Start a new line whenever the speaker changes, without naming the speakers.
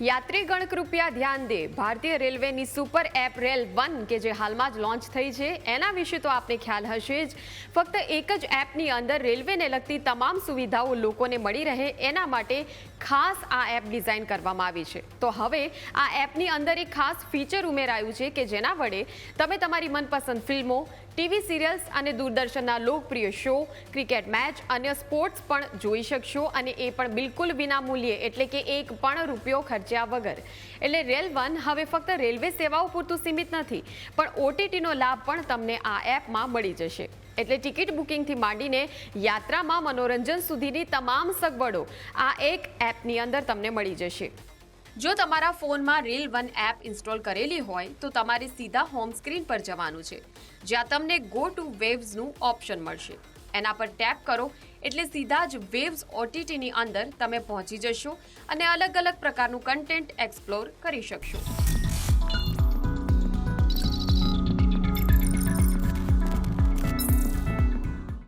યાત્રીગણ કૃપયા ધ્યાન દે ભારતીય રેલવેની સુપર એપ રેલ1 કે જે હાલમાં જ લોન્ચ થઈ છે એના વિશે તો આપને ખ્યાલ હશે જ. ફક્ત એક જ એપની અંદર રેલવેને લગતી તમામ સુવિધાઓ લોકોને મળી રહે એના માટે ખાસ આ એપ ડિઝાઇન કરવામાં આવી છે. તો હવે આ એપની અંદર એક ખાસ ફીચર ઉમેરાયું છે કે જેના વડે તમે તમારી મનપસંદ ફિલ્મો, ટીવી સિરિયલ્સ અને દૂરદર્શનના લોકપ્રિય શો, ક્રિકેટ મેચ, અન્ય સ્પોર્ટ્સ પણ જોઈ શકશો અને એ પણ બિલકુલ વિના મૂલ્યે, એટલે કે એક પણ રૂપિયો ખર્ચ્યા વગર. એટલે રેલ1 હવે ફક્ત રેલવે સેવાઓ પૂરતું સીમિત નથી, પણ ઓટીટીનો લાભ પણ તમને આ એપમાં મળી જશે. એટલે ટિકિટ બુકિંગથી માંડીને યાત્રામાં મનોરંજન સુધીની તમામ સગવડો આ એક એપની અંદર તમને મળી જશે. જો તમારા ફોનમાં રેલ1 એપ ઇન્સ્ટોલ કરેલી હોય તો તમારે સીધા હોમ સ્ક્રીન પર જવાનું છે, જ્યાં તમને ગો ટુ વેવ્સનું ઓપ્શન મળશે. એના પર ટેપ કરો એટલે સીધા જ વેવ્સ ઓટીટીની અંદર તમે પહોંચી જશો અને અલગ અલગ પ્રકારનું કન્ટેન્ટ એક્સપ્લોર કરી શકશો.